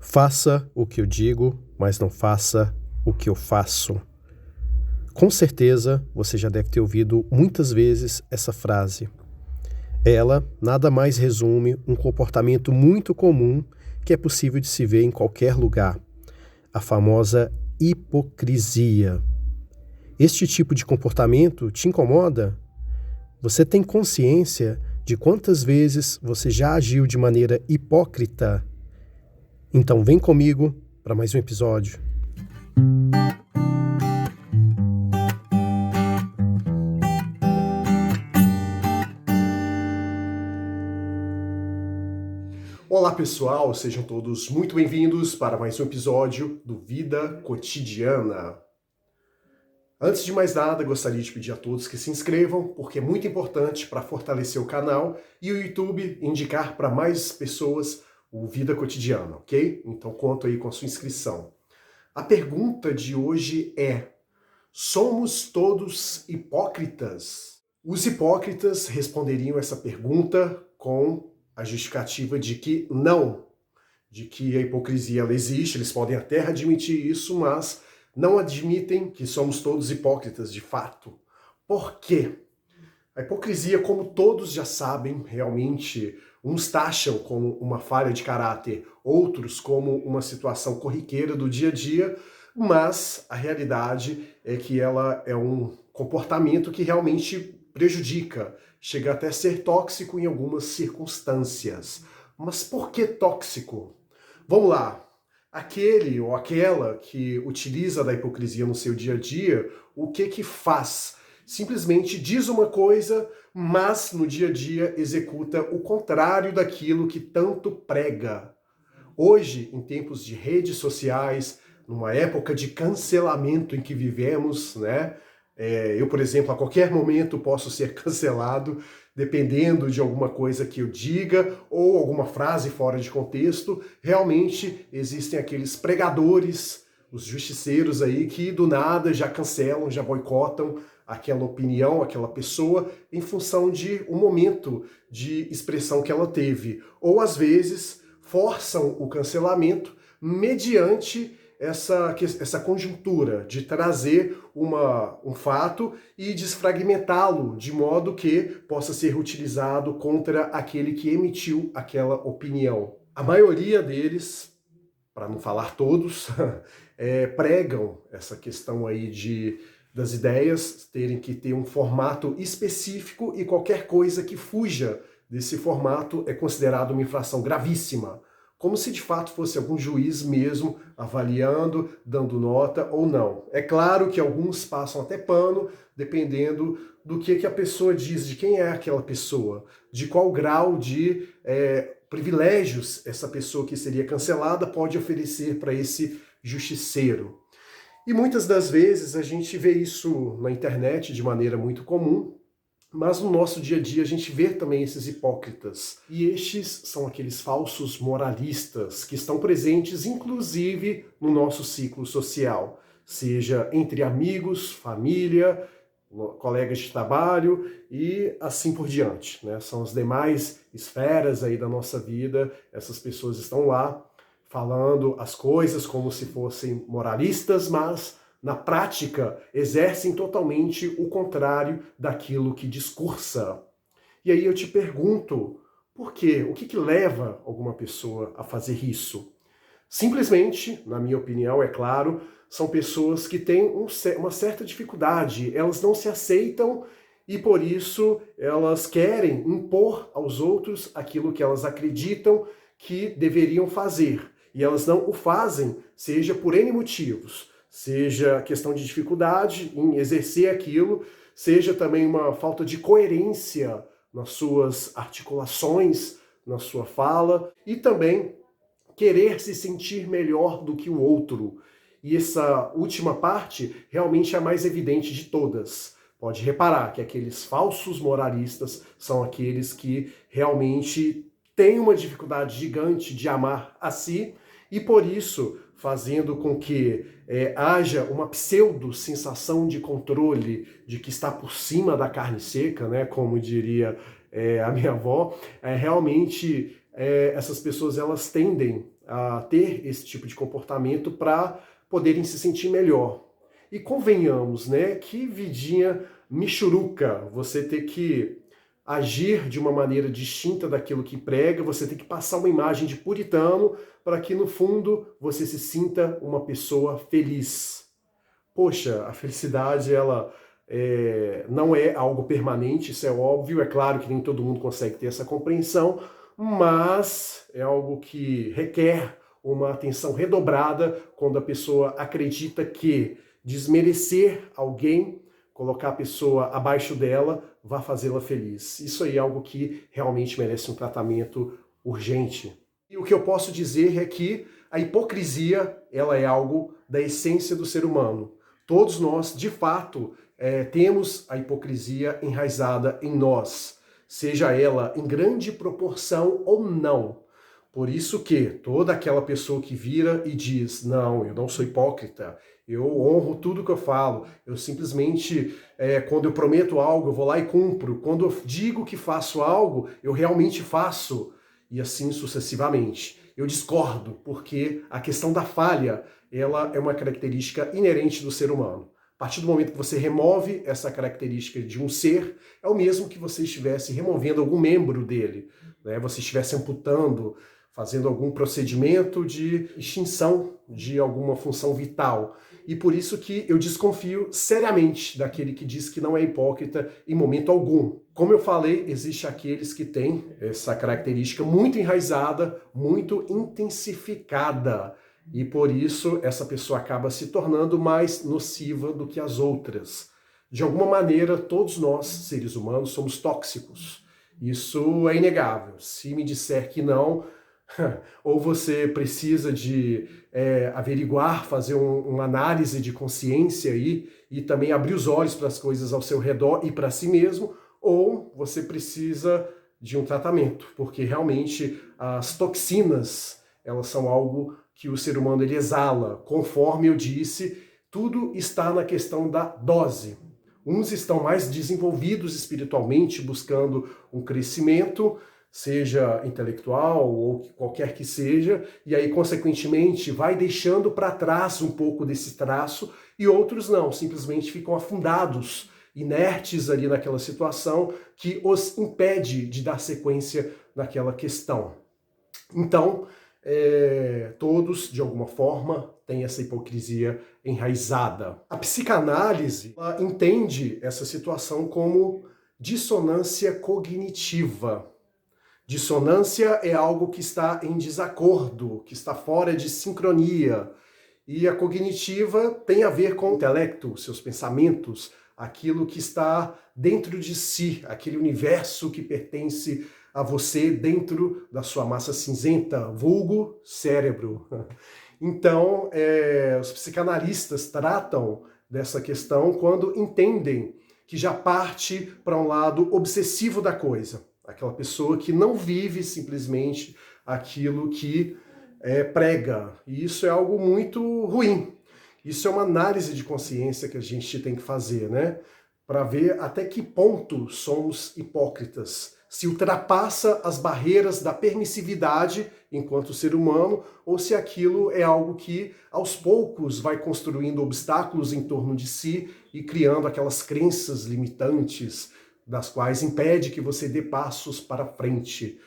Faça o que eu digo, mas não faça o que eu faço. Com certeza, você já deve ter ouvido muitas vezes essa frase. Ela nada mais resume um comportamento muito comum que é possível de se ver em qualquer lugar. A famosa hipocrisia. Este tipo de comportamento te incomoda? Você tem consciência de quantas vezes você já agiu de maneira hipócrita? Então vem comigo para mais um episódio. Olá pessoal, sejam todos muito bem-vindos para mais um episódio do Vida Cotidiana. Antes de mais nada, gostaria de pedir a todos que se inscrevam, porque é muito importante para fortalecer o canal e o YouTube indicar para mais pessoas o Vida Cotidiana, ok? Então conto aí com a sua inscrição. A pergunta de hoje é: somos todos hipócritas? Os hipócritas responderiam essa pergunta com a justificativa de que não, de que a hipocrisia ela existe, eles podem até admitir isso, mas não admitem que somos todos hipócritas de fato. Por quê? A hipocrisia, como todos já sabem, realmente, uns taxam como uma falha de caráter, outros como uma situação corriqueira do dia a dia, mas a realidade é que ela é um comportamento que realmente prejudica, chega até a ser tóxico em algumas circunstâncias. Mas por que tóxico? Vamos lá. Aquele ou aquela que utiliza da hipocrisia no seu dia a dia, o que faz? Simplesmente diz uma coisa, mas no dia a dia executa o contrário daquilo que tanto prega. Hoje, em tempos de redes sociais, numa época de cancelamento em que vivemos, né? Eu, por exemplo, a qualquer momento posso ser cancelado, dependendo de alguma coisa que eu diga ou alguma frase fora de contexto. Realmente existem aqueles pregadores, os justiceiros aí, que do nada já cancelam, já boicotam aquela opinião, aquela pessoa, em função de um momento de expressão que ela teve. Ou, às vezes, forçam o cancelamento mediante essa conjuntura de trazer um fato e desfragmentá-lo de modo que possa ser utilizado contra aquele que emitiu aquela opinião. A maioria deles, para não falar todos, pregam essa questão aí das ideias terem que ter um formato específico e qualquer coisa que fuja desse formato é considerado uma infração gravíssima, como se de fato fosse algum juiz mesmo avaliando, dando nota ou não. É claro que alguns passam até pano, dependendo do que a pessoa diz, de quem é aquela pessoa, de qual grau de privilégios essa pessoa que seria cancelada pode oferecer para esse justiceiro. E muitas das vezes a gente vê isso na internet de maneira muito comum, mas no nosso dia a dia a gente vê também esses hipócritas. E estes são aqueles falsos moralistas que estão presentes inclusive no nosso ciclo social, seja entre amigos, família, colegas de trabalho e assim por diante, né? São as demais esferas aí da nossa vida, essas pessoas estão lá falando as coisas como se fossem moralistas, mas na prática exercem totalmente o contrário daquilo que discursa. E aí eu te pergunto, por quê? O que leva alguma pessoa a fazer isso? Simplesmente, na minha opinião, é claro, são pessoas que têm uma certa dificuldade, elas não se aceitam e por isso elas querem impor aos outros aquilo que elas acreditam que deveriam fazer. E elas não o fazem, seja por N motivos, seja questão de dificuldade em exercer aquilo, seja também uma falta de coerência nas suas articulações, na sua fala, e também querer se sentir melhor do que o outro. E essa última parte realmente é a mais evidente de todas. Pode reparar que aqueles falsos moralistas são aqueles que realmente têm uma dificuldade gigante de amar a si e por isso fazendo com que haja uma pseudo-sensação de controle, de que está por cima da carne seca, né, como diria a minha avó, realmente essas pessoas elas tendem a ter esse tipo de comportamento para poderem se sentir melhor. E convenhamos, né, que vidinha michuruca, você ter que agir de uma maneira distinta daquilo que prega, você tem que passar uma imagem de puritano para que no fundo você se sinta uma pessoa feliz. Poxa, a felicidade ela não é algo permanente, isso é óbvio, é claro que nem todo mundo consegue ter essa compreensão, mas é algo que requer uma atenção redobrada quando a pessoa acredita que desmerecer alguém, colocar a pessoa abaixo dela, vai fazê-la feliz. Isso aí é algo que realmente merece um tratamento urgente. E o que eu posso dizer é que a hipocrisia, ela é algo da essência do ser humano. Todos nós, de fato, temos a hipocrisia enraizada em nós, seja ela em grande proporção ou não. Por isso que toda aquela pessoa que vira e diz, não, eu não sou hipócrita, eu honro tudo que eu falo, eu simplesmente, quando eu prometo algo, eu vou lá e cumpro, quando eu digo que faço algo, eu realmente faço, e assim sucessivamente. Eu discordo, porque a questão da falha, ela é uma característica inerente do ser humano. A partir do momento que você remove essa característica de um ser, é o mesmo que você estivesse removendo algum membro dele, né? Você estivesse amputando, fazendo algum procedimento de extinção de alguma função vital. E por isso que eu desconfio seriamente daquele que diz que não é hipócrita em momento algum. Como eu falei, existe aqueles que têm essa característica muito enraizada, muito intensificada. E por isso essa pessoa acaba se tornando mais nociva do que as outras. De alguma maneira, todos nós, seres humanos, somos tóxicos. Isso é inegável. Se me disser que não, ou você precisa de averiguar, fazer uma análise de consciência aí, e também abrir os olhos para as coisas ao seu redor e para si mesmo, ou você precisa de um tratamento, porque realmente as toxinas, elas são algo que o ser humano ele exala. Conforme eu disse, tudo está na questão da dose. Uns estão mais desenvolvidos espiritualmente, buscando um crescimento, seja intelectual ou qualquer que seja, e aí, consequentemente, vai deixando para trás um pouco desse traço, e outros não, simplesmente ficam afundados, inertes ali naquela situação que os impede de dar sequência naquela questão. Então, todos, de alguma forma, têm essa hipocrisia enraizada. A psicanálise ela entende essa situação como dissonância cognitiva. Dissonância é algo que está em desacordo, que está fora de sincronia. E a cognitiva tem a ver com o intelecto, seus pensamentos, aquilo que está dentro de si, aquele universo que pertence a você dentro da sua massa cinzenta, vulgo cérebro. Então, os psicanalistas tratam dessa questão quando entendem que já parte para um lado obsessivo da coisa. Aquela pessoa que não vive simplesmente aquilo que prega. E isso é algo muito ruim. Isso é uma análise de consciência que a gente tem que fazer, né? Para ver até que ponto somos hipócritas. Se ultrapassa as barreiras da permissividade enquanto ser humano, ou se aquilo é algo que, aos poucos, vai construindo obstáculos em torno de si e criando aquelas crenças limitantes, das quais impede que você dê passos para frente.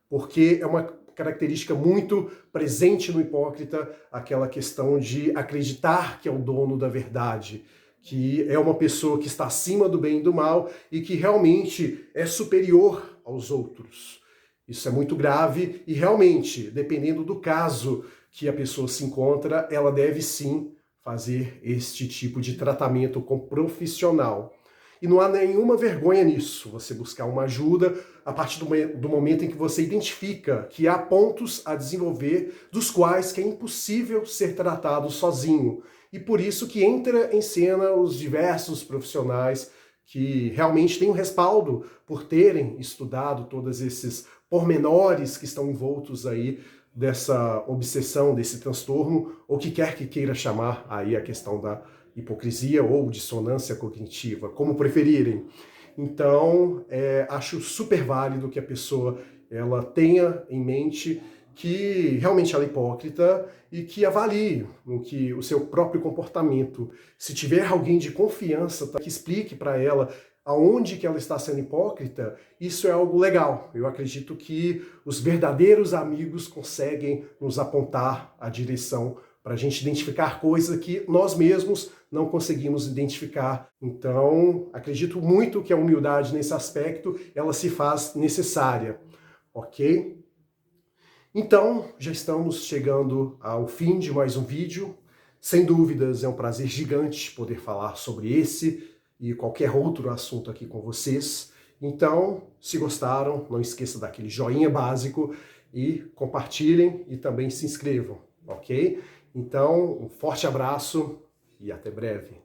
Porque é uma característica muito presente no hipócrita, aquela questão de acreditar que é o dono da verdade, que é uma pessoa que está acima do bem e do mal e que realmente é superior aos outros. Isso é muito grave e realmente, dependendo do caso que a pessoa se encontra, ela deve sim fazer este tipo de tratamento com profissional. E não há nenhuma vergonha nisso, você buscar uma ajuda a partir do momento em que você identifica que há pontos a desenvolver dos quais que é impossível ser tratado sozinho. E por isso que entra em cena os diversos profissionais que realmente têm um respaldo por terem estudado todos esses pormenores que estão envoltos aí dessa obsessão, desse transtorno, ou que quer que queira chamar aí a questão da hipocrisia ou dissonância cognitiva, como preferirem. Então, acho super válido que a pessoa ela tenha em mente que realmente ela é hipócrita e que avalie o seu próprio comportamento. Se tiver alguém de confiança, que explique para ela aonde que ela está sendo hipócrita, isso é algo legal. Eu acredito que os verdadeiros amigos conseguem nos apontar a direção para a gente identificar coisas que nós mesmos não conseguimos identificar. Então, acredito muito que a humildade nesse aspecto, ela se faz necessária, ok? Então, já estamos chegando ao fim de mais um vídeo. Sem dúvidas, é um prazer gigante poder falar sobre esse e qualquer outro assunto aqui com vocês. Então, se gostaram, não esqueça daquele joinha básico e compartilhem e também se inscrevam, ok? Então, um forte abraço e até breve.